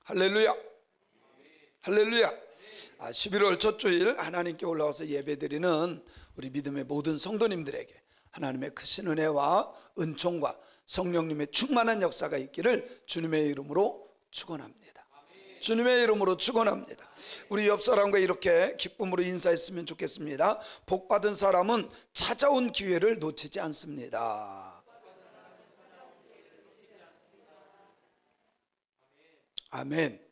할렐루야. 할렐루야. 11월 첫 주일 하나님께 올라와서 예배드리는 우리 믿음의 모든 성도님들에게 하나님의 크신 은혜와 은총과 성령님의 충만한 역사가 있기를 주님의 이름으로 축원합니다. 주님의 이름으로 축원합니다. 우리 옆 사람과 이렇게 기쁨으로 인사했으면 좋겠습니다. 복 받은 사람은 찾아온 기회를 놓치지 않습니다. 아멘.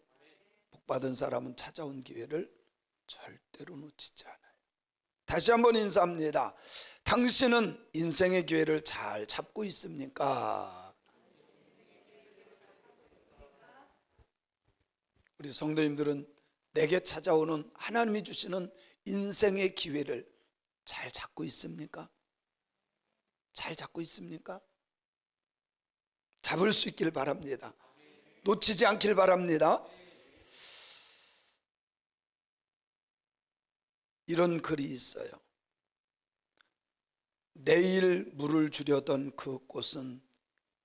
복 받은 사람은 찾아온 기회를 절대로 놓치지 않아요. 다시 한번 인사합니다. 당신은 인생의 기회를 잘 잡고 있습니까? 우리 성도님들은 내게 찾아오는 하나님이 주시는 인생의 기회를 잘 잡고 있습니까? 잘 잡고 있습니까? 잡을 수 있길 바랍니다. 놓치지 않길 바랍니다. 이런 글이 있어요. 내일 물을 주려던 그 꽃은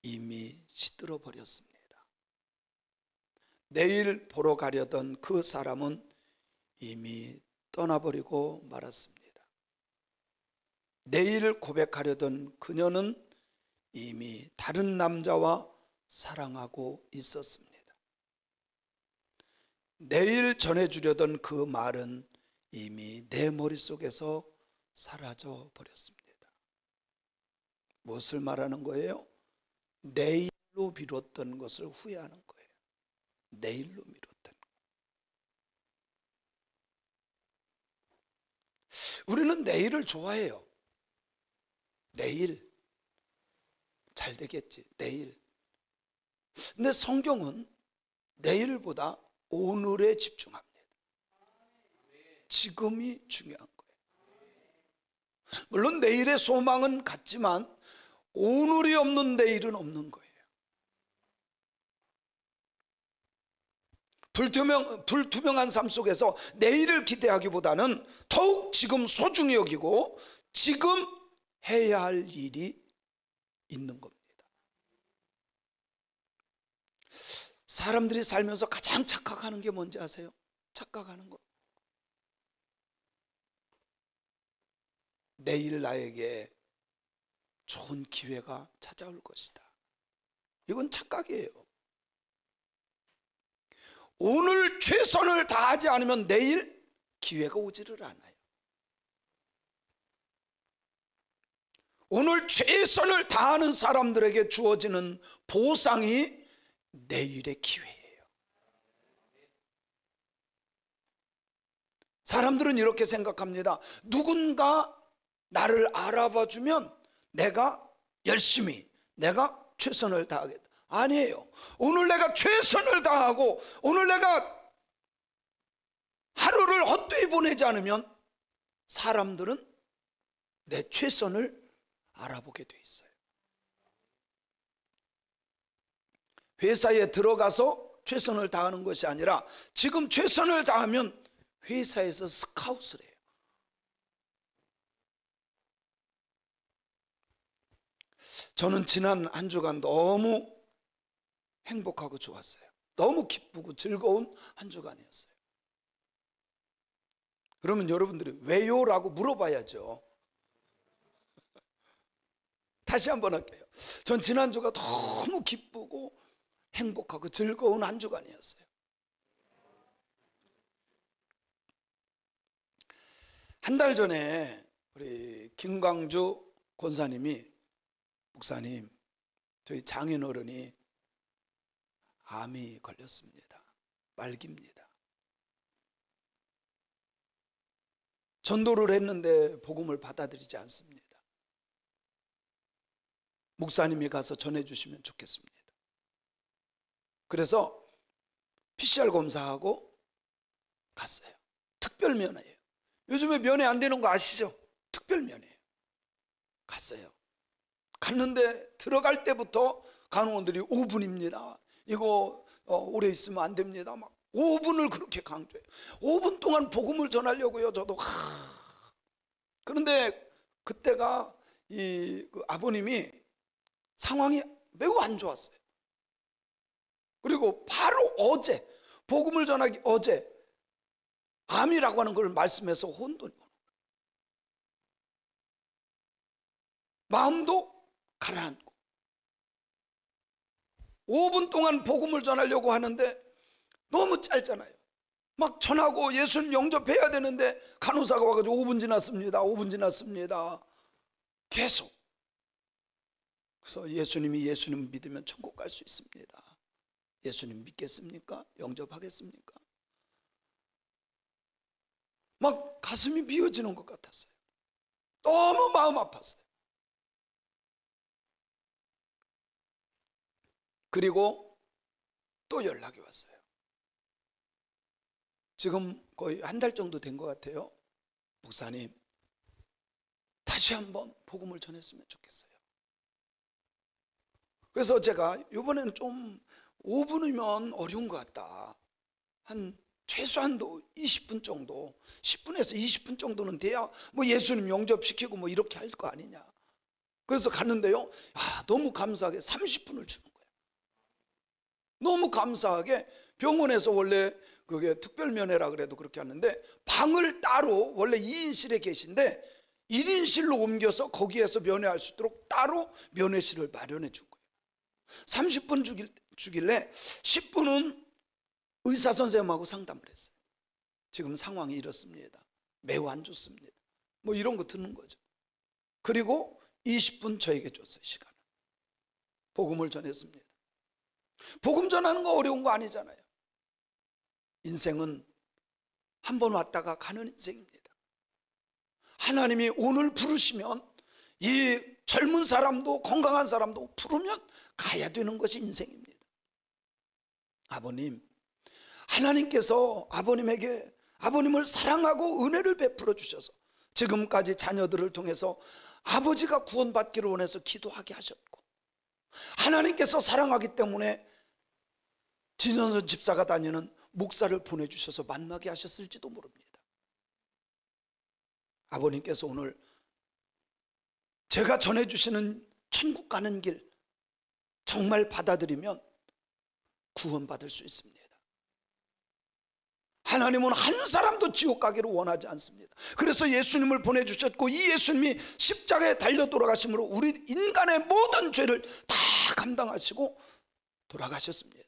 이미 시들어 버렸습니다. 내일 보러 가려던 그 사람은 이미 떠나버리고 말았습니다. 내일 고백하려던 그녀는 이미 다른 남자와 사랑하고 있었습니다. 내일 전해주려던 그 말은 이미 내 머릿속에서 사라져 버렸습니다. 무엇을 말하는 거예요? 내일로 미뤘던 것을 후회하는 거예요. 내일로 미뤘던 것. 우리는 내일을 좋아해요. 내일 잘 되겠지, 내일. 근데 성경은 내일보다 오늘에 집중합니다. 지금이 중요한 거예요. 물론 내일의 소망은 같지만 오늘이 없는 내일은 없는 거예요. 불투명한 삶 속에서 내일을 기대하기보다는 더욱 지금 소중히 여기고 지금 해야 할 일이 있는 겁니다. 사람들이 살면서 가장 착각하는 게 뭔지 아세요? 착각하는 거. 내일 나에게 좋은 기회가 찾아올 것이다. 이건 착각이에요. 오늘 최선을 다하지 않으면 내일 기회가 오지를 않아요. 오늘 최선을 다하는 사람들에게 주어지는 보상이 내일의 기회예요. 사람들은 이렇게 생각합니다. 누군가 나를 알아봐 주면 내가 열심히, 내가 최선을 다하겠다. 아니에요. 오늘 내가 최선을 다하고 오늘 내가 하루를 헛되이 보내지 않으면 사람들은 내 최선을 알아보게 돼 있어요. 회사에 들어가서 최선을 다하는 것이 아니라 지금 최선을 다하면 회사에서 스카웃을 해요. 저는 지난 한 주간 너무 행복하고 좋았어요. 너무 기쁘고 즐거운 한 주간이었어요. 그러면 여러분들이 왜요? 라고 물어봐야죠. 다시 한번 할게요. 전 지난 주가 너무 기쁘고 행복하고 즐거운 한 주간이었어요. 한 달 전에 우리 김광주 권사님이 목사님, 저희 장인어른이 암이 걸렸습니다. 말기입니다. 전도를 했는데 복음을 받아들이지 않습니다. 목사님이 가서 전해주시면 좋겠습니다. 그래서 PCR 검사하고 갔어요. 특별 면회예요. 요즘에 면회 안 되는 거 아시죠? 특별 면회예요. 갔어요. 갔는데 들어갈 때부터 간호원들이 5분입니다. 이거 오래 있으면 안 됩니다. 막 5분을 그렇게 강조해요. 5분 동안 복음을 전하려고요. 저도 그런데 그때가 그 아버님이 상황이 매우 안 좋았어요. 그리고 바로 어제 복음을 전하기 어제 암이라고 하는 걸 말씀해서 혼돈이 오는 거예요. 마음도 가라앉고 5분 동안 복음을 전하려고 하는데 너무 짧잖아요. 막 전하고 예수님 영접해야 되는데 간호사가 와가지고 5분 지났습니다. 5분 지났습니다. 계속. 그래서 예수님 믿으면 천국 갈 수 있습니다. 예수님 믿겠습니까? 영접하겠습니까? 막 가슴이 미어지는 것 같았어요. 너무 마음 아팠어요. 그리고 또 연락이 왔어요. 지금 거의 한 달 정도 된 것 같아요. 목사님, 다시 한번 복음을 전했으면 좋겠어요. 그래서 제가 이번에는 좀 5분이면 어려운 것 같다. 한 최소한도 20분 정도, 10분에서 20분 정도는 돼야 뭐 예수님 영접시키고 뭐 이렇게 할 거 아니냐. 그래서 갔는데요, 너무 감사하게 30분을 주는 거예요. 너무 감사하게 병원에서 원래 그게 특별면회라 그래도 그렇게 하는데 방을 따로 원래 2인실에 계신데 1인실로 옮겨서 거기에서 면회할 수 있도록 따로 면회실을 마련해 준 거예요. 30분 주길래 10분은 의사 선생님하고 상담을 했어요. 지금 상황이 이렇습니다. 매우 안 좋습니다. 뭐 이런 거 듣는 거죠. 그리고 20분 저에게 줬어요. 시간을. 복음을 전했습니다. 복음 전하는 거 어려운 거 아니잖아요. 인생은 한 번 왔다가 가는 인생입니다. 하나님이 오늘 부르시면 이 젊은 사람도 건강한 사람도 부르면 가야 되는 것이 인생입니다. 아버님, 하나님께서 아버님에게 아버님을 사랑하고 은혜를 베풀어 주셔서 지금까지 자녀들을 통해서 아버지가 구원받기를 원해서 기도하게 하셨고, 하나님께서 사랑하기 때문에 진현선 집사가 다니는 목사를 보내주셔서 만나게 하셨을지도 모릅니다. 아버님께서 오늘 제가 전해주시는 천국 가는 길 정말 받아들이면 구원받을 수 있습니다. 하나님은 한 사람도 지옥 가기를 원하지 않습니다. 그래서 예수님을 보내주셨고, 이 예수님이 십자가에 달려 돌아가심으로 우리 인간의 모든 죄를 다 감당하시고 돌아가셨습니다.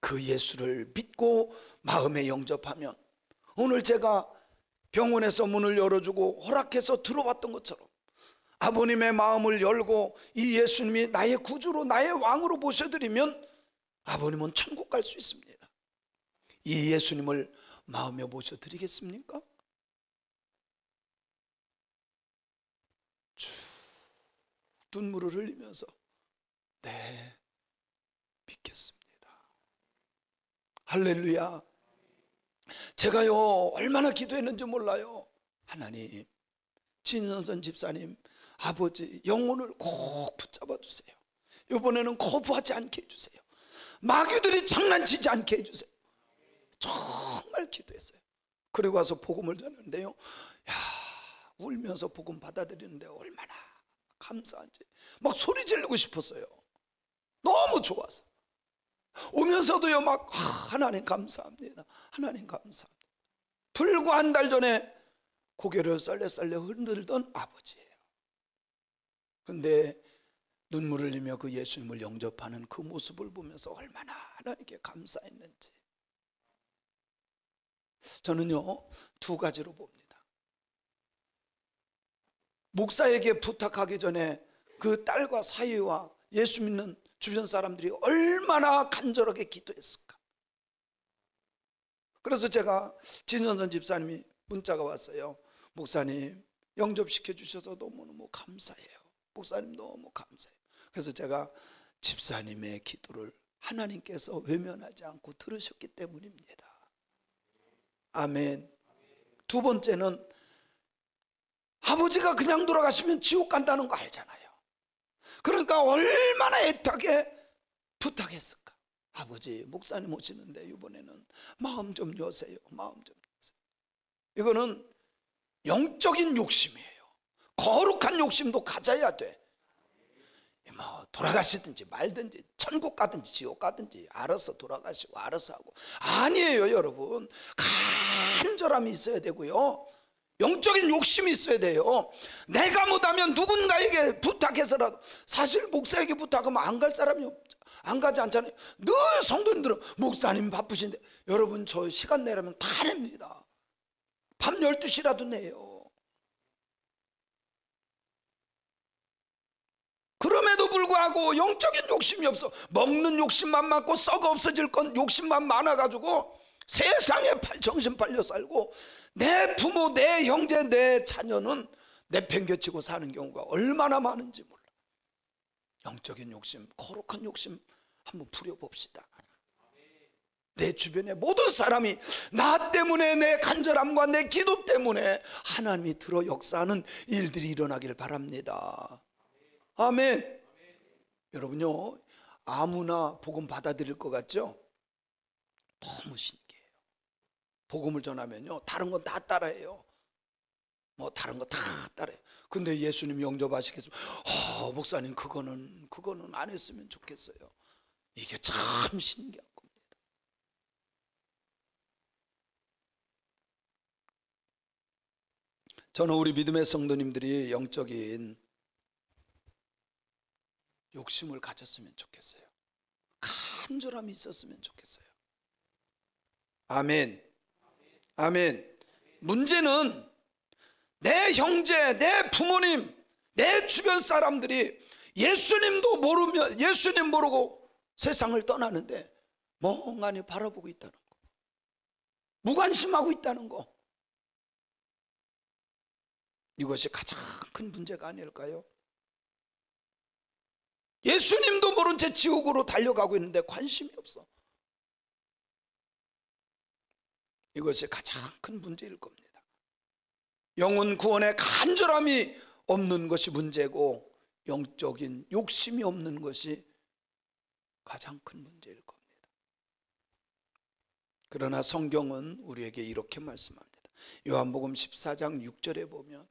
그 예수를 믿고 마음에 영접하면, 오늘 제가 병원에서 문을 열어주고 허락해서 들어왔던 것처럼 아버님의 마음을 열고 이 예수님이 나의 구주로 나의 왕으로 모셔드리면 아버님은 천국 갈 수 있습니다. 이 예수님을 마음에 모셔드리겠습니까? 눈물을 흘리면서 네, 믿겠습니다. 할렐루야. 제가요 얼마나 기도했는지 몰라요. 하나님, 진선선 집사님 아버지 영혼을 꼭 붙잡아 주세요. 이번에는 거부하지 않게 해주세요. 마귀들이 장난치지 않게 해주세요. 정말 기도했어요. 그리고 와서 복음을 전했는데요, 울면서 복음 받아들이는데 얼마나 감사한지 막 소리 지르고 싶었어요. 너무 좋아서. 오면서도요 막 하나님 감사합니다. 하나님 감사합니다. 불과 한 달 전에 고개를 썰레썰레 흔들던 아버지예요. 그런데 눈물을 흘리며 그 예수님을 영접하는 그 모습을 보면서 얼마나 하나님께 감사했는지. 저는요 두 가지로 봅니다. 목사에게 부탁하기 전에 그 딸과 사위와 예수 믿는 주변 사람들이 얼마나 간절하게 기도했을까. 그래서 제가 진선선 집사님이 문자가 왔어요. 목사님 영접시켜 주셔서 너무너무 감사해요. 목사님 너무 감사해요. 그래서 제가 집사님의 기도를 하나님께서 외면하지 않고 들으셨기 때문입니다. 아멘. 두 번째는 아버지가 그냥 돌아가시면 지옥 간다는 거 알잖아요. 그러니까 얼마나 애타게 부탁했을까. 아버지 목사님 오시는데 이번에는 마음 좀 여세요. 마음 좀 여세요. 이거는 영적인 욕심이에요. 거룩한 욕심도 가져야 돼. 뭐 돌아가시든지 말든지 천국 가든지 지옥 가든지 알아서 돌아가시고 알아서 하고. 아니에요 여러분. 간절함이 있어야 되고요, 영적인 욕심이 있어야 돼요. 내가 못하면 누군가에게 부탁해서라도, 사실 목사에게 부탁하면 안 갈 사람이 안 가지 않잖아요. 늘 성도님들은 목사님 바쁘신데, 여러분 저 시간 내라면 다 냅니다. 밤 12시라도 내요. 그럼에도 불구하고 영적인 욕심이 없어. 먹는 욕심만 많고 썩어 없어질 건 욕심만 많아가지고 세상에 정신 팔려 살고, 내 부모, 내 형제, 내 자녀는 내팽개치고 사는 경우가 얼마나 많은지 몰라. 영적인 욕심, 거룩한 욕심 한번 부려봅시다. 내 주변의 모든 사람이 나 때문에, 내 간절함과 내 기도 때문에 하나님이 들어 역사하는 일들이 일어나길 바랍니다. 아멘. 여러분요, 아무나 복음 받아들일 것 같죠? 너무 신기해요. 복음을 전하면요, 다른 건 다 따라해요. 뭐 다른 거 다 따라해요. 근데 예수님 영접하시겠으면, 목사님 그거는 안 했으면 좋겠어요. 이게 참 신기한 겁니다. 저는 우리 믿음의 성도님들이 영적인 욕심을 가졌으면 좋겠어요. 간절함이 있었으면 좋겠어요. 아멘. 아멘. 문제는 내 형제, 내 부모님, 내 주변 사람들이 예수님도 모르면, 예수님 모르고 세상을 떠나는데 멍하니 바라보고 있다는 거, 무관심하고 있다는 거, 이것이 가장 큰 문제가 아닐까요? 예수님도 모른 채 지옥으로 달려가고 있는데 관심이 없어. 이것이 가장 큰 문제일 겁니다. 영혼 구원에 간절함이 없는 것이 문제고, 영적인 욕심이 없는 것이 가장 큰 문제일 겁니다. 그러나 성경은 우리에게 이렇게 말씀합니다. 요한복음 14장 6절에 보면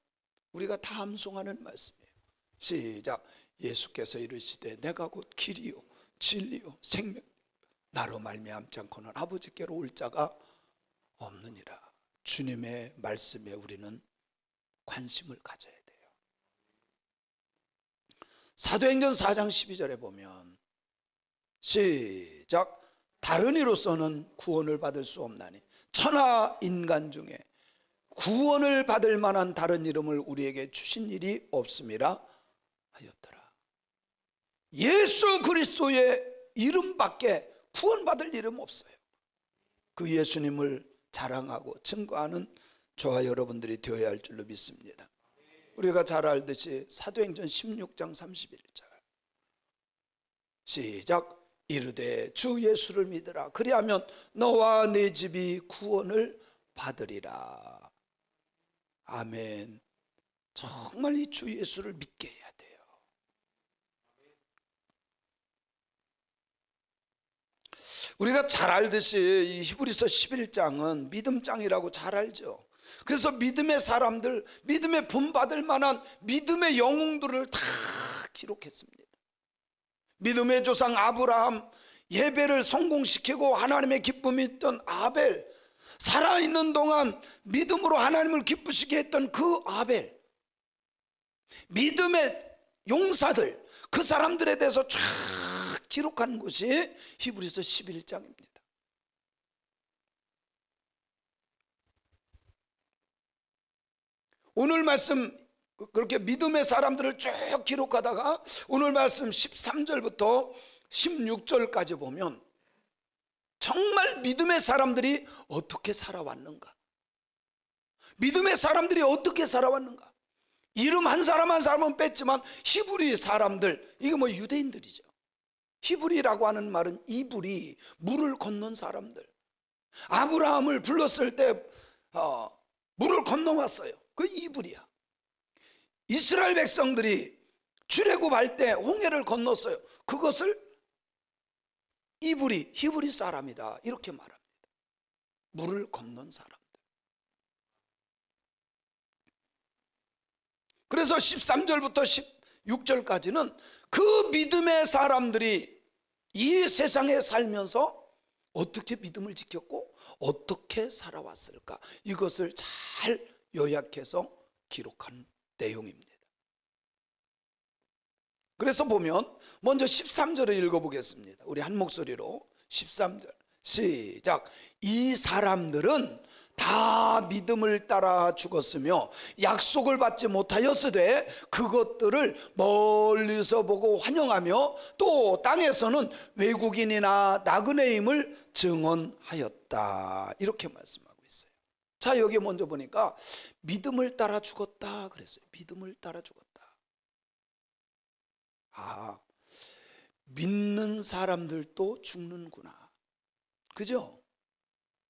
우리가 다 암송하는 말씀이에요. 시작. 예수께서 이르시되 내가 곧 길이요 진리요 생명, 나로 말미암지 않고는 아버지께로 올 자가 없느니라. 주님의 말씀에 우리는 관심을 가져야 돼요. 사도행전 4장 12절에 보면 시작. 다른 이로서는 구원을 받을 수 없나니 천하 인간 중에 구원을 받을 만한 다른 이름을 우리에게 주신 일이 없음이라 하였더라. 예수 그리스도의 이름밖에 구원받을 이름 없어요. 그 예수님을 자랑하고 증거하는 저와 여러분들이 되어야 할 줄로 믿습니다. 우리가 잘 알듯이 사도행전 16장 31절 시작. 이르되 주 예수를 믿으라. 그리하면 너와 네 집이 구원을 받으리라. 아멘. 정말 이 주 예수를 믿게 해야 돼요. 우리가 잘 알듯이 이 히브리서 11장은 믿음장이라고 잘 알죠. 그래서 믿음의 사람들, 믿음의 본받을 만한 믿음의 영웅들을 다 기록했습니다. 믿음의 조상 아브라함, 예배를 성공시키고 하나님의 기쁨이 있던 아벨, 살아있는 동안 믿음으로 하나님을 기쁘시게 했던 그 아벨, 믿음의 용사들, 그 사람들에 대해서 쫙 기록한 것이 히브리서 11장입니다. 오늘 말씀 그렇게 믿음의 사람들을 쭉 기록하다가 오늘 말씀 13절부터 16절까지 보면 정말 믿음의 사람들이 어떻게 살아왔는가, 믿음의 사람들이 어떻게 살아왔는가. 이름 한 사람 한 사람은 뺐지만 히브리 사람들, 이게 뭐 유대인들이죠. 히브리라고 하는 말은 이불이, 물을 건넌 사람들. 아브라함을 불렀을 때 물을 건너왔어요. 그 이불이야. 이스라엘 백성들이 출애굽할 때 홍해를 건넜어요. 그것을 이불이, 히브리 사람이다 이렇게 말합니다. 물을 건넌 사람들. 그래서 13절부터 6절까지는 그 믿음의 사람들이 이 세상에 살면서 어떻게 믿음을 지켰고 어떻게 살아왔을까, 이것을 잘 요약해서 기록한 내용입니다. 그래서 보면 먼저 13절을 읽어보겠습니다. 우리 한 목소리로 13절 시작. 이 사람들은 다 믿음을 따라 죽었으며 약속을 받지 못하였으되 그것들을 멀리서 보고 환영하며 또 땅에서는 외국인이나 나그네임을 증언하였다, 이렇게 말씀하고 있어요. 자, 여기 먼저 보니까 믿음을 따라 죽었다 그랬어요. 믿음을 따라 죽었다. 아, 믿는 사람들도 죽는구나, 그죠?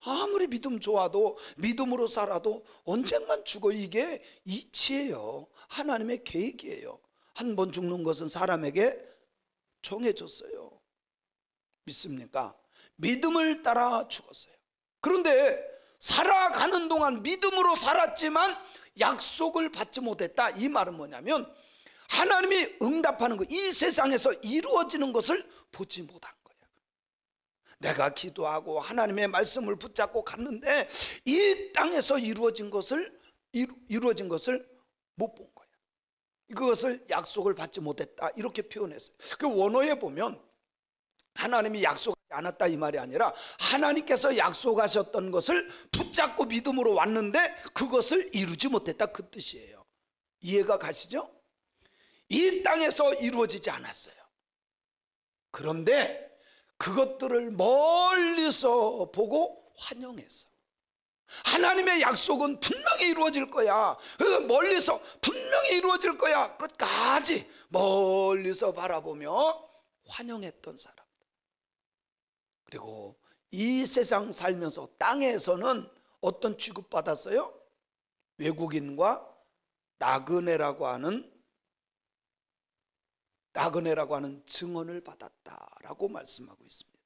아무리 믿음 좋아도 믿음으로 살아도 언젠간 죽어. 이게 이치예요. 하나님의 계획이에요. 한 번 죽는 것은 사람에게 정해졌어요. 믿습니까? 믿음을 따라 죽었어요. 그런데 살아가는 동안 믿음으로 살았지만 약속을 받지 못했다. 이 말은 뭐냐면 하나님이 응답하는 것, 이 세상에서 이루어지는 것을 보지 못한 거예요. 내가 기도하고 하나님의 말씀을 붙잡고 갔는데 이 땅에서 이루어진 것을 못 본 거예요. 그것을 약속을 받지 못했다, 이렇게 표현했어요. 그 원어에 보면 하나님이 약속하지 않았다 이 말이 아니라 하나님께서 약속하셨던 것을 붙잡고 믿음으로 왔는데 그것을 이루지 못했다, 그 뜻이에요. 이해가 가시죠? 이 땅에서 이루어지지 않았어요. 그런데 그것들을 멀리서 보고 환영했어. 하나님의 약속은 분명히 이루어질 거야. 멀리서 분명히 이루어질 거야. 끝까지 멀리서 바라보며 환영했던 사람. 그리고 이 세상 살면서 땅에서는 어떤 취급받았어요? 외국인과 나그네라고 하는 증언을 받았다라고 말씀하고 있습니다.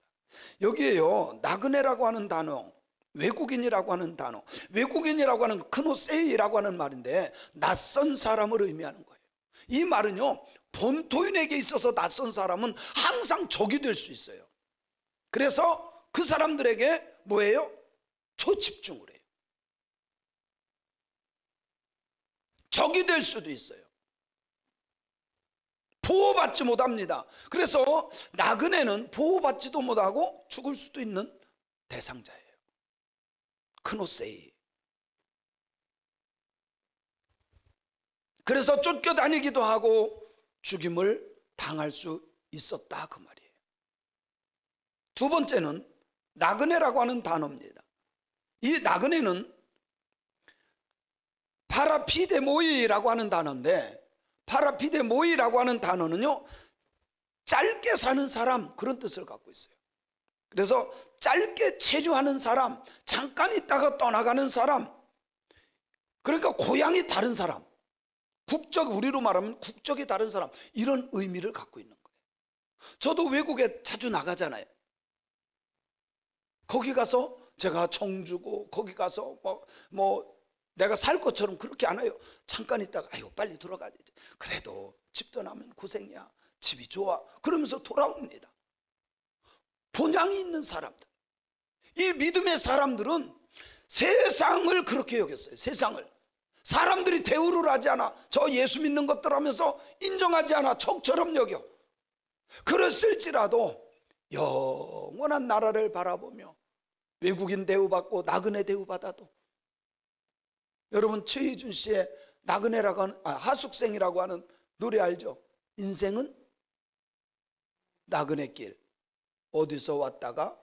여기에요, 나그네라고 하는 단어, 외국인이라고 하는 단어, 외국인이라고 하는 크노세이라고 하는 말인데 낯선 사람을 의미하는 거예요. 이 말은요, 본토인에게 있어서 낯선 사람은 항상 적이 될 수 있어요. 그래서 그 사람들에게 뭐예요? 초집중을 해요. 적이 될 수도 있어요. 보호받지 못합니다. 그래서 나그네는 보호받지도 못하고 죽을 수도 있는 대상자예요. 크노세이. 그래서 쫓겨다니기도 하고 죽임을 당할 수 있었다, 그 말이에요. 두 번째는 나그네라고 하는 단어입니다. 이 나그네는 파라피데모이라고 하는 단어인데, 파라피데모이라고 하는 단어는요, 짧게 사는 사람, 그런 뜻을 갖고 있어요. 그래서 짧게 체류하는 사람, 잠깐 있다가 떠나가는 사람, 그러니까 고향이 다른 사람, 국적, 우리로 말하면 국적이 다른 사람, 이런 의미를 갖고 있는 거예요. 저도 외국에 자주 나가잖아요. 거기 가서 제가 청주고 거기 가서 내가 살 것처럼 그렇게 안 해요. 잠깐 있다가 아유 빨리 들어가야 되지. 그래도 집 떠나면 고생이야. 집이 좋아. 그러면서 돌아옵니다. 본향이 있는 사람들. 이 믿음의 사람들은 세상을 그렇게 여겼어요. 세상을. 사람들이 대우를 하지 않아. 저 예수 믿는 것들 하면서 인정하지 않아. 적처럼 여겨. 그랬을지라도 영원한 나라를 바라보며 외국인 대우받고 나그네 대우받아도, 여러분 최희준 씨의 나그네라고 하는 하숙생이라고 하는 노래 알죠? 인생은 나그네길, 어디서 왔다가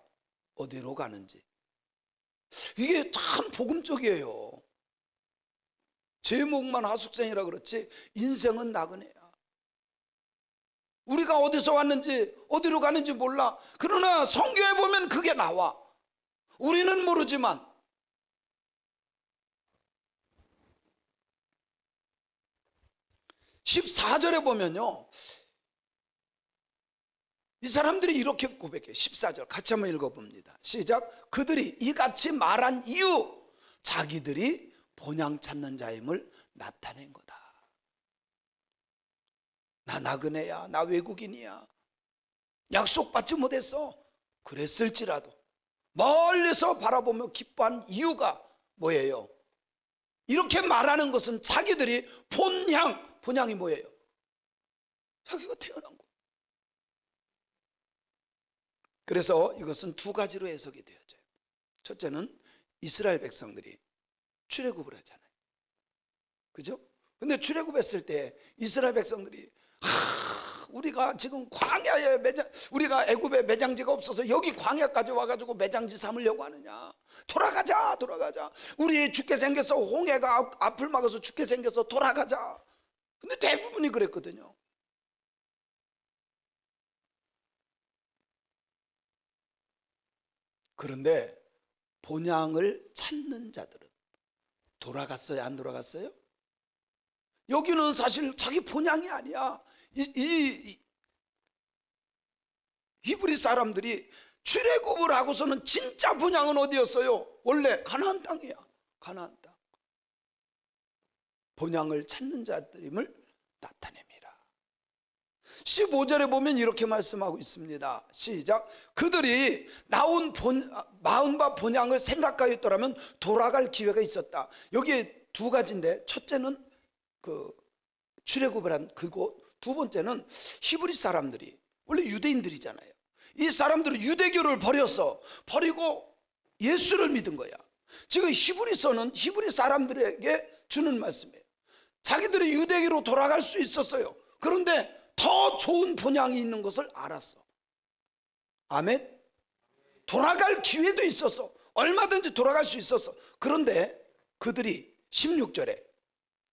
어디로 가는지. 이게 참 복음적이에요. 제목만 하숙생이라 그렇지 인생은 나그네야. 우리가 어디서 왔는지 어디로 가는지 몰라. 그러나 성경에 보면 그게 나와. 우리는 모르지만. (14절에) 보면요, 이 사람들이 이렇게 고백해요. 14절 같이 한번 읽어봅니다. 시작. 그들이 이같이 말한 이유, 자기들이 본향 찾는 자임을 나타낸 거다. 나 나그네야, 나 외국인이야, 약속받지 못했어. 그랬을지라도 멀리서 바라보며 기뻐한 이유가 뭐예요? 이렇게 말하는 것은 자기들이 본향이 뭐예요? 자기가 태어난 거. 그래서 이것은 두 가지로 해석이 되어져요. 첫째는 이스라엘 백성들이 출애굽을 하잖아요. 그죠? 근데 출애굽했을 때 이스라엘 백성들이 우리가 지금 광야에 우리가 애굽에 매장지가 없어서 여기 광야까지 와가지고 매장지 삼으려고 하느냐? 돌아가자. 우리 죽게 생겨서 홍해가 앞을 막아서 죽게 생겨서 돌아가자. 근데 대부분이 그랬거든요. 그런데 본향을 찾는 자들은 돌아갔어요, 안 돌아갔어요? 여기는 사실 자기 본향이 아니야. 히브리 사람들이 출애굽을 하고서는 진짜 본향은 어디였어요? 원래 가나안 땅이야. 가나안 땅. 본향을 찾는 자들임을 나타냅니다. 15절에 보면 이렇게 말씀하고 있습니다. 시작. 그들이 나온 마음과 본향을 생각하였더라면 돌아갈 기회가 있었다. 여기에 두 가지인데, 첫째는 그 출애굽을 한 그곳, 두 번째는 히브리 사람들이 원래 유대인들이잖아요. 이 사람들은 유대교를 버리고 예수를 믿은 거야. 지금 히브리서는 히브리 사람들에게 주는 말씀이에요. 자기들이 유대교로 돌아갈 수 있었어요. 그런데 더 좋은 본향이 있는 것을 알았어. 아멘. 돌아갈 기회도 있었어. 얼마든지 돌아갈 수 있었어. 그런데 그들이 16절에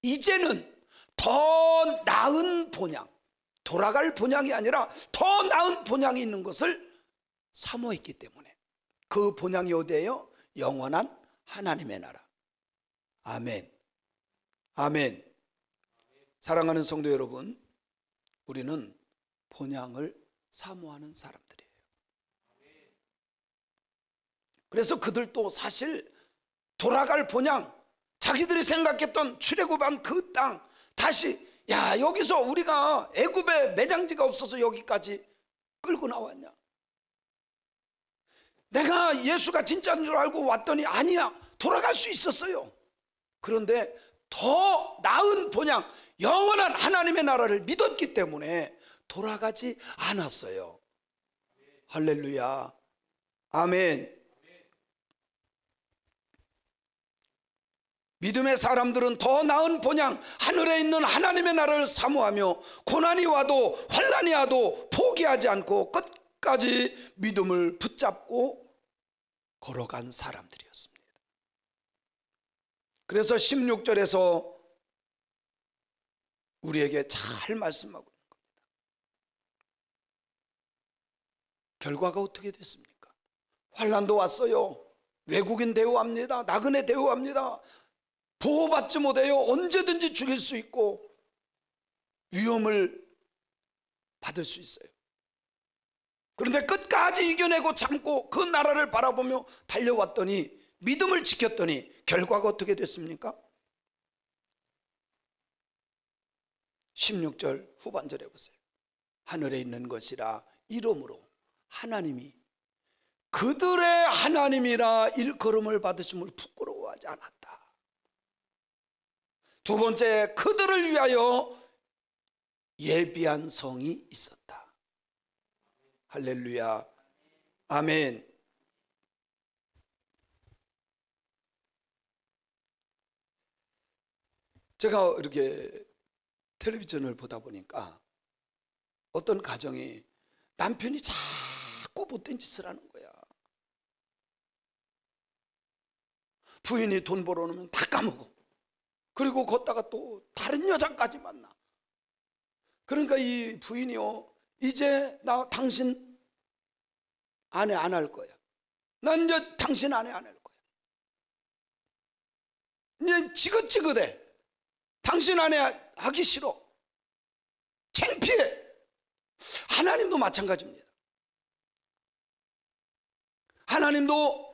이제는 더 나은 본향, 돌아갈 본향이 아니라 더 나은 본향이 있는 것을 사모했기 때문에, 그 본향이 어디예요? 영원한 하나님의 나라. 아멘. 아멘. 사랑하는 성도 여러분, 우리는 본향을 사모하는 사람들이에요. 그래서 그들도 사실 돌아갈 본향, 자기들이 생각했던 출애굽한 그 땅, 다시 여기서 우리가 애굽에 매장지가 없어서 여기까지 끌고 나왔냐? 내가 예수가 진짜인 줄 알고 왔더니 아니야. 돌아갈 수 있었어요. 그런데 더 나은 본향, 영원한 하나님의 나라를 믿었기 때문에 돌아가지 않았어요. 할렐루야. 아멘. 믿음의 사람들은 더 나은 본향, 하늘에 있는 하나님의 나라를 사모하며 고난이 와도 환난이 와도 포기하지 않고 끝까지 믿음을 붙잡고 걸어간 사람들이었습니다. 그래서 16절에서 우리에게 잘 말씀하고 있는 겁니다. 결과가 어떻게 됐습니까? 환난도 왔어요. 외국인 대우합니다. 나그네 대우합니다. 보호받지 못해요. 언제든지 죽일 수 있고 위험을 받을 수 있어요. 그런데 끝까지 이겨내고 참고 그 나라를 바라보며 달려왔더니, 믿음을 지켰더니 결과가 어떻게 됐습니까? 16절 후반절에 보세요. 하늘에 있는 것이라 이름으로 하나님이 그들의 하나님이라 일컬음을 받으심을 부끄러워하지 않았다. 두 번째, 그들을 위하여 예비한 성이 있었다. 할렐루야. 아멘. 제가 이렇게 텔레비전을 보다 보니까 어떤 가정이 남편이 자꾸 못된 짓을 하는 거야. 부인이 돈 벌어놓으면 다 까먹어. 그리고 걷다가 또 다른 여자까지 만나. 그러니까 이 부인이요, 이제 나 당신 아내 안 할 거야. 난 이제 당신 아내 안 할 거야. 이제 지긋지긋해. 당신 아내 하기 싫어. 창피해. 하나님도 마찬가지입니다. 하나님도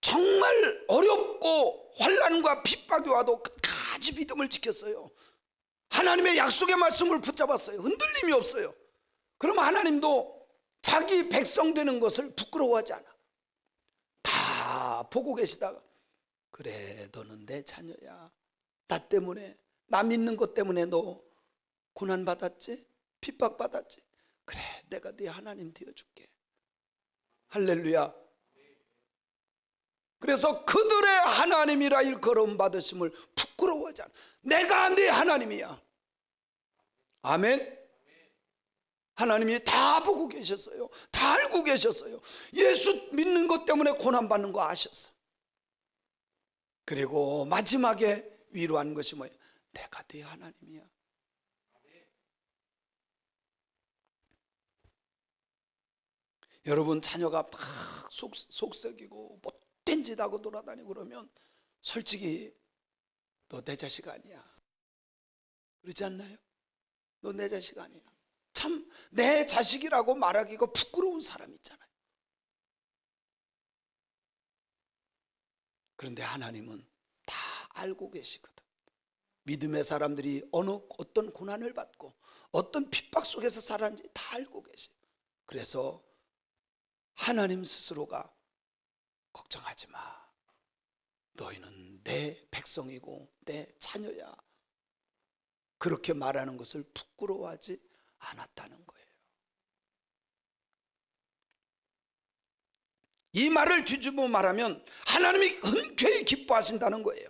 정말 어렵고 환난과 핍박이 와도 끝까지 믿음을 지켰어요. 하나님의 약속의 말씀을 붙잡았어요. 흔들림이 없어요. 그러면 하나님도 자기 백성 되는 것을 부끄러워하지 않아. 다 보고 계시다가 그래 너는 내 자녀야. 나 때문에, 나 믿는 것 때문에 너 고난받았지? 핍박받았지? 그래 내가 네 하나님 되어줄게. 할렐루야. 그래서 그들의 하나님이라 일컬음 받으심을 부끄러워하지 않아. 내가 네 하나님이야. 아멘. 하나님이 다 보고 계셨어요. 다 알고 계셨어요. 예수 믿는 것 때문에 고난받는 거 아셨어. 그리고 마지막에 위로한 것이 뭐예요? 내가 네 하나님이야. 여러분 자녀가 막 속썩이고 못된 짓 하고 돌아다니고 그러면 솔직히 너 내 자식 아니야. 그러지 않나요? 너 내 자식 아니야. 참 내 자식이라고 말하기가 부끄러운 사람 있잖아요. 그런데 하나님은 다 알고 계시거든. 믿음의 사람들이 어떤 고난을 받고 어떤 핍박 속에서 살았는지 다 알고 계시. 그래서 하나님 스스로가 걱정하지 마. 너희는 내 백성이고 내 자녀야. 그렇게 말하는 것을 부끄러워하지 않았다는 거예요. 이 말을 뒤집어 말하면 하나님이 흔쾌히 기뻐하신다는 거예요.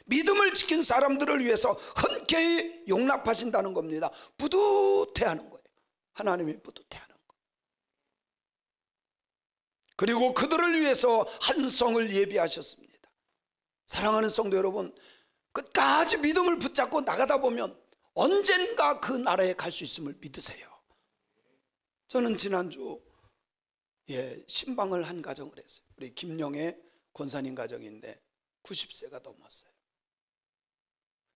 믿음을 지킨 사람들을 위해서 흔쾌히 용납하신다는 겁니다. 뿌듯해하는 거예요. 하나님이 뿌듯해하는 거예요. 그리고 그들을 위해서 한 성을 예비하셨습니다. 사랑하는 성도 여러분, 끝까지 믿음을 붙잡고 나가다 보면 언젠가 그 나라에 갈 수 있음을 믿으세요. 저는 지난주 신방을 한 가정을 했어요. 우리 김영애 권사님 가정인데 90세가 넘었어요.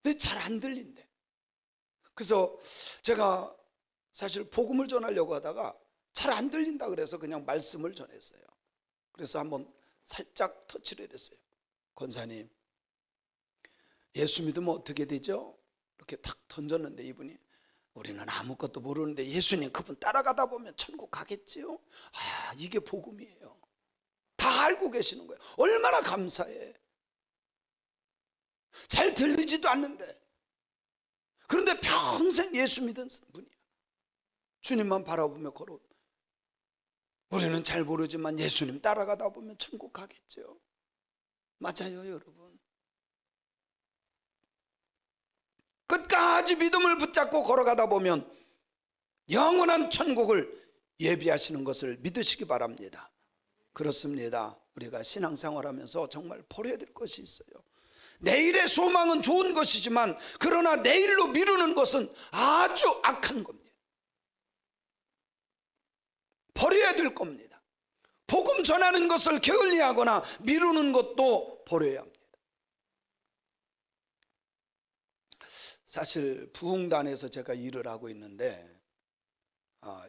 근데 잘 안 들린대. 그래서 제가 사실 복음을 전하려고 하다가 잘 안 들린다 그래서 그냥 말씀을 전했어요. 그래서 한번 살짝 터치를 했어요. 권사님, 예수 믿으면 어떻게 되죠? 이렇게 탁 던졌는데 이분이 우리는 아무것도 모르는데 예수님 그분 따라가다 보면 천국 가겠지요? 아, 이게 복음이에요. 다 알고 계시는 거예요. 얼마나 감사해. 잘 들리지도 않는데 그런데 평생 예수 믿은 분이야. 주님만 바라보며 걸어. 우리는 잘 모르지만 예수님 따라가다 보면 천국 가겠죠. 맞아요, 여러분. 끝까지 믿음을 붙잡고 걸어가다 보면 영원한 천국을 예비하시는 것을 믿으시기 바랍니다. 그렇습니다. 우리가 신앙생활하면서 정말 버려야 될 것이 있어요. 내일의 소망은 좋은 것이지만 그러나 내일로 미루는 것은 아주 악한 겁니다. 버려야 될 겁니다. 복음 전하는 것을 게을리하거나 미루는 것도 버려야 합니다. 사실 부흥단에서 제가 일을 하고 있는데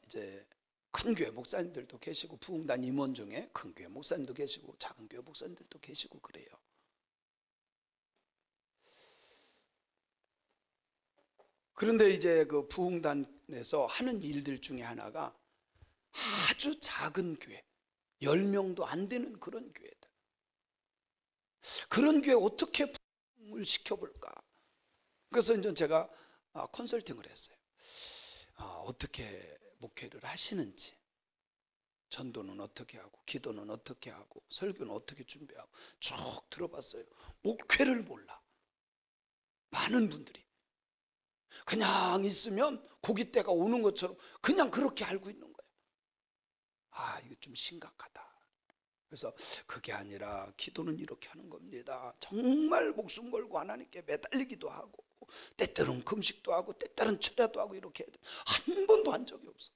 이제 큰 교회 목사님들도 계시고 부흥단 임원 중에 큰 교회 목사님도 계시고 작은 교회 목사님들도 계시고 그래요. 그런데 이제 그 부흥단에서 하는 일들 중에 하나가 아주 작은 교회 10명도 안 되는 그런 교회다. 그런 교회 어떻게 부흥을 시켜볼까? 그래서 이제 제가 컨설팅을 했어요. 어떻게 목회를 하시는지, 전도는 어떻게 하고 기도는 어떻게 하고 설교는 어떻게 준비하고 쭉 들어봤어요. 목회를 몰라. 많은 분들이 그냥 있으면 고깃대가 오는 것처럼 그냥 그렇게 알고 있는 거예요. 아, 이거 좀 심각하다. 그래서 그게 아니라 기도는 이렇게 하는 겁니다. 정말 목숨 걸고 하나님께 매달리기도 하고 때때로는 금식도 하고 때때로는 철야도 하고 이렇게 해야 돼. 한 번도 한 적이 없어.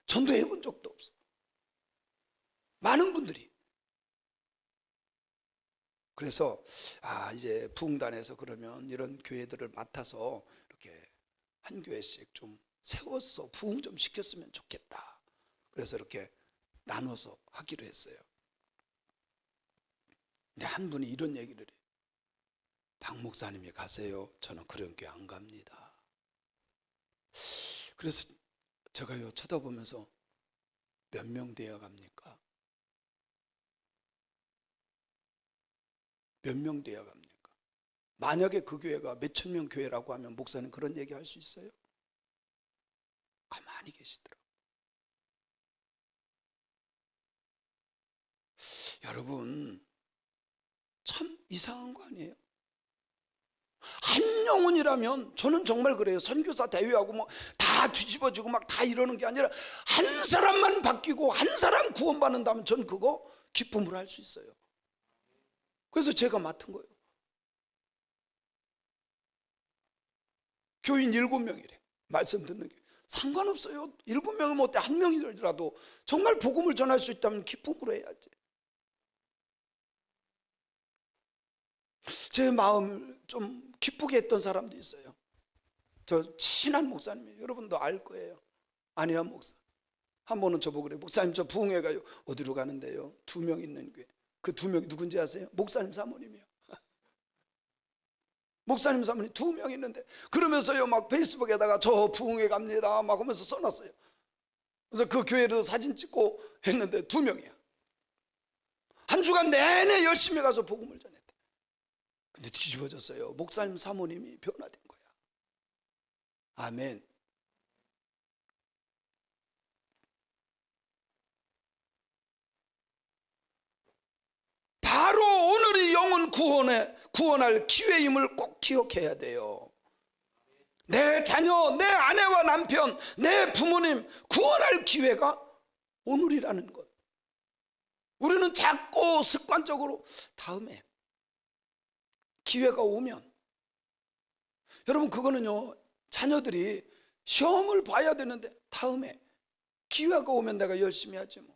전도해 본 적도 없어. 많은 분들이. 그래서 이제 부흥단에서 그러면 이런 교회들을 맡아서 이렇게 한 교회씩 좀 세워서 부흥 좀 시켰으면 좋겠다. 그래서 이렇게 나눠서 하기로 했어요. 근데 한 분이 이런 얘기를 해요. 박 목사님이 가세요. 저는 그런 교회 안 갑니다. 그래서 제가요 쳐다보면서 몇 명 되어 갑니까? 몇 명 되어 갑니까? 만약에 그 교회가 몇천 명 교회라고 하면 목사님 그런 얘기 할 수 있어요? 가만히 계시더라고요. 여러분 참 이상한 거 아니에요? 한 영혼이라면 저는 정말 그래요. 선교사 대회하고 뭐 다 뒤집어지고 막 다 이러는 게 아니라 한 사람만 바뀌고 한 사람 구원받는다면 전 그거 기쁨으로 할 수 있어요. 그래서 제가 맡은 거예요. 교인 7명이래 말씀 듣는 게. 상관없어요. 7명이면 어때? 1명이라도 정말 복음을 전할 수 있다면 기쁨으로 해야지. 제 마음을 좀 기쁘게 했던 사람도 있어요. 저 친한 목사님이에요. 여러분도 알 거예요. 안희환 목사. 한 번은 저보고 그래요. 목사님 저 부흥회 가요. 어디로 가는데요? 2명 있는 교회. 그 2명이 누군지 아세요? 목사님 사모님이요. 목사님 사모님 2명 있는데 그러면서요 막 페이스북에다가 저 부흥회 갑니다 막 하면서 써놨어요. 그래서 그 교회로 사진 찍고 했는데 2명이야. 한 주간 내내 열심히 가서 복음을 전했대. 근데 뒤집어졌어요. 목사님 사모님이 변화된 거야. 아멘. 바로 오늘이 영혼 구원할 기회임을 꼭 기억해야 돼요. 내 자녀, 내 아내와 남편, 내 부모님 구원할 기회가 오늘이라는 것. 우리는 자꾸 습관적으로 다음에 기회가 오면, 여러분 그거는요 자녀들이 시험을 봐야 되는데 다음에 기회가 오면 내가 열심히 하지 뭐.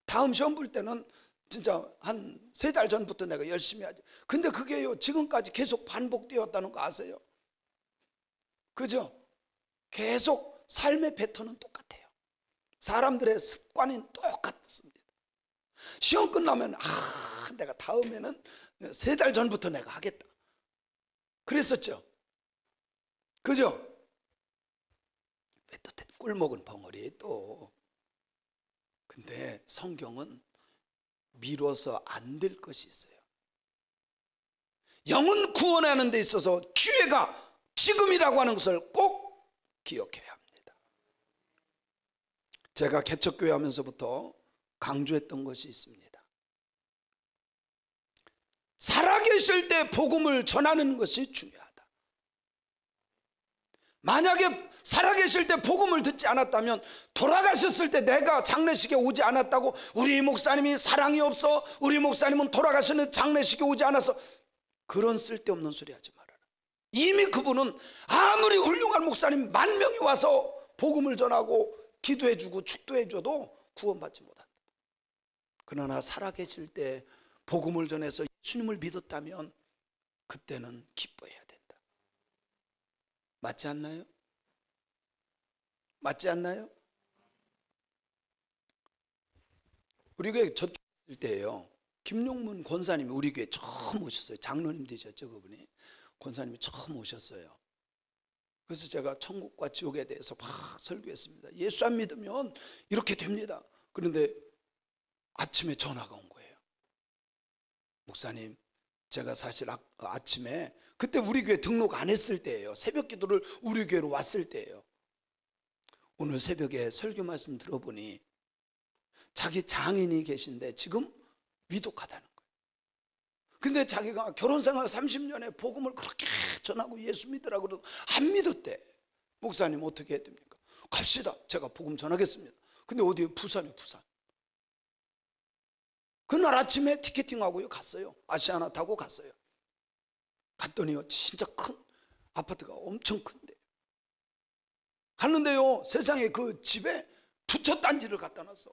다음 시험 볼 때는 진짜 한 3달 전부터 내가 열심히 하지. 근데 그게요 지금까지 계속 반복되었다는 거 아세요? 그죠? 계속 삶의 패턴은 똑같아요. 사람들의 습관이 똑같습니다. 시험 끝나면 내가 다음에는 3달 전부터 내가 하겠다 그랬었죠. 그죠? 왜 또 꿀먹은 벙어리 또. 근데 성경은 미뤄서 안 될 것이 있어요. 영혼 구원하는 데 있어서 기회가 지금이라고 하는 것을 꼭 기억해야 합니다. 제가 개척교회 하면서부터 강조했던 것이 있습니다. 살아계실 때 복음을 전하는 것이 중요하다. 만약에 살아계실 때 복음을 듣지 않았다면 돌아가셨을 때 내가 장례식에 오지 않았다고 우리 목사님이 사랑이 없어, 우리 목사님은 돌아가셨는데 장례식에 오지 않아서, 그런 쓸데없는 소리 하지 말아라. 이미 그분은 아무리 훌륭한 목사님 10,000명이 와서 복음을 전하고 기도해주고 축도해줘도 구원받지 못한다. 그러나 살아계실 때 복음을 전해서 예수님을 믿었다면 그때는 기뻐해야 된다. 맞지 않나요? 맞지 않나요? 우리 교회 저쪽 있을 때예요. 김용문 권사님이 우리 교회 처음 오셨어요. 장로님 되셨죠 그분이. 권사님이 처음 오셨어요. 그래서 제가 천국과 지옥에 대해서 막 설교했습니다. 예수 안 믿으면 이렇게 됩니다. 그런데 아침에 전화가 온 거예요. 목사님, 제가 사실 아침에, 그때 우리 교회 등록 안 했을 때예요. 새벽 기도를 우리 교회로 왔을 때예요. 오늘 새벽에 설교 말씀 들어보니 자기 장인이 계신데 지금 위독하다는 거예요. 근데 자기가 결혼생활 30년에 복음을 그렇게 전하고 예수 믿으라고 그래도 안 믿었대. 목사님 어떻게 해야 됩니까? 갑시다. 제가 복음 전하겠습니다. 근데 어디에? 부산이요. 부산. 그날 아침에 티켓팅하고 갔어요. 아시아나 타고 갔어요. 갔더니요 진짜 큰 아파트가 엄청 큰데, 갔는데요 세상에 그 집에 부처단지를 갖다 놨어.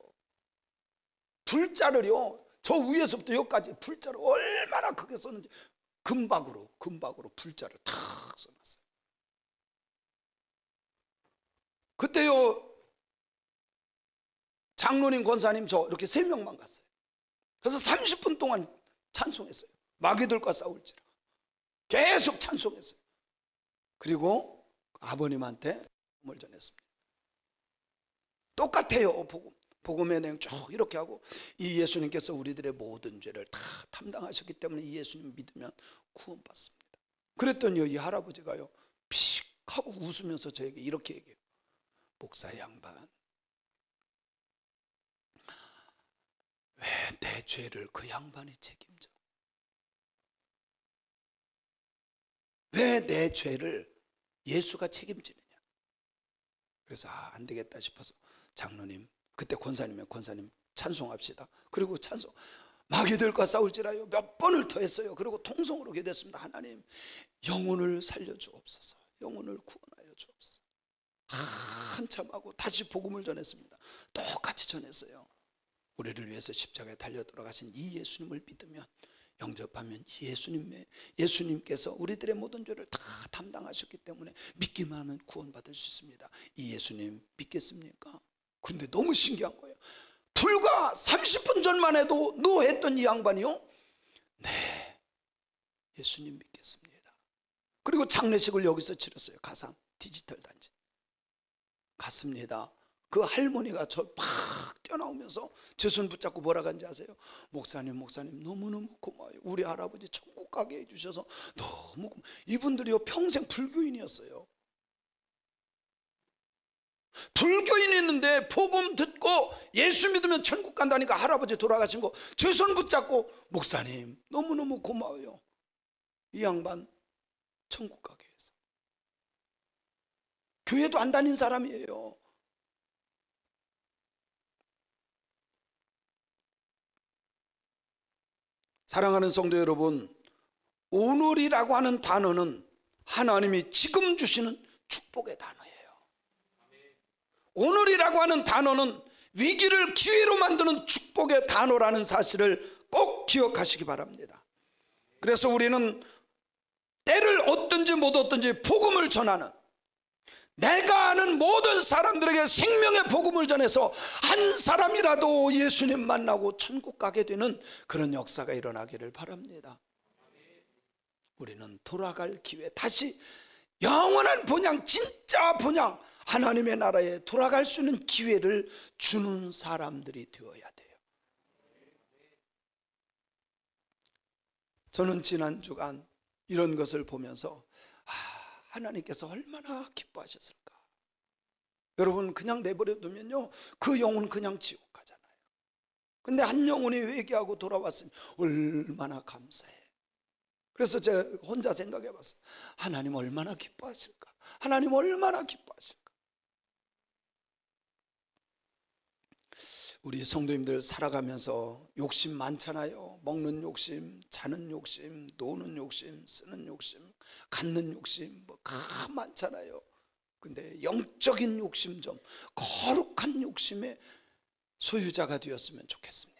불자를요 저 위에서부터 여기까지 불자를 얼마나 크게 썼는지 금박으로 불자를 탁 써놨어요. 그때요 장로님 권사님 저 이렇게 3명만 갔어요. 그래서 30분 동안 찬송했어요. 마귀들과 싸울지라. 계속 찬송했어요. 그리고 아버님한테 복음을 전했습니다. 똑같아요. 복음의 내용 쭉 이렇게 하고, 이 예수님께서 우리들의 모든 죄를 다 담당하셨기 때문에 이 예수님 믿으면 구원받습니다. 그랬더니 이 할아버지가요, 픽 하고 웃으면서 저에게 이렇게 얘기해요. 목사 양반, 왜 내 죄를 그 양반이 책임져? 왜 내 죄를 예수가 책임지느냐? 그래서 안 되겠다 싶어서, 장로님, 그때 권사님이면 권사님 찬송합시다. 그리고 찬송, 마귀들과 싸울지라요 몇 번을 더 했어요. 그리고 통성으로 기도했습니다. 하나님, 영혼을 살려주옵소서, 영혼을 구원하여 주옵소서. 한참 하고 다시 복음을 전했습니다. 똑같이 전했어요. 우리를 위해서 십자가에 달려 돌아가신 이 예수님을 믿으면, 영접하면 예수님께서 우리들의 모든 죄를 다 담당하셨기 때문에 믿기만 하면 구원받을 수 있습니다. 이 예수님 믿겠습니까? 근데 너무 신기한 거예요. 불과 30분 전만 해도 노했던 이 양반이요, 네, 예수님 믿겠습니다. 그리고 장례식을 여기서 치렀어요. 가상 디지털 단지 갔습니다. 그 할머니가 저 팍 뛰어나오면서 제 손 붙잡고 뭐라 하는지 아세요? 목사님 너무너무 고마워요. 우리 할아버지 천국 가게 해주셔서 너무 고마워요. 이분들이요 평생 불교인이었어요. 불교인이었는데 복음 듣고 예수 믿으면 천국 간다니까 할아버지 돌아가신 거 제 손 붙잡고, 목사님 너무너무 고마워요. 이 양반 천국 가게 해서. 교회도 안 다닌 사람이에요. 사랑하는 성도 여러분, 오늘이라고 하는 단어는 하나님이 지금 주시는 축복의 단어예요. 오늘이라고 하는 단어는 위기를 기회로 만드는 축복의 단어라는 사실을 꼭 기억하시기 바랍니다. 그래서 우리는 때를 얻든지 못 얻든지 복음을 전하는, 내가 아는 모든 사람들에게 생명의 복음을 전해서 한 사람이라도 예수님 만나고 천국 가게 되는 그런 역사가 일어나기를 바랍니다. 우리는 돌아갈 기회, 다시 영원한 본향, 진짜 본향, 하나님의 나라에 돌아갈 수 있는 기회를 주는 사람들이 되어야 돼요. 저는 지난 주간 이런 것을 보면서 하나님께서 얼마나 기뻐하셨을까. 여러분, 그냥 내버려 두면요 그 영혼 그냥 지옥 가잖아요. 근데 한 영혼이 회개하고 돌아왔으니 얼마나 감사해. 그래서 제가 혼자 생각해 봤어요. 하나님 얼마나 기뻐하실까, 하나님 얼마나 기뻐하실까. 우리 성도님들 살아가면서 욕심 많잖아요. 먹는 욕심, 자는 욕심, 노는 욕심, 쓰는 욕심, 갖는 욕심, 뭐 많잖아요. 근데 영적인 욕심 좀, 거룩한 욕심의 소유자가 되었으면 좋겠습니다.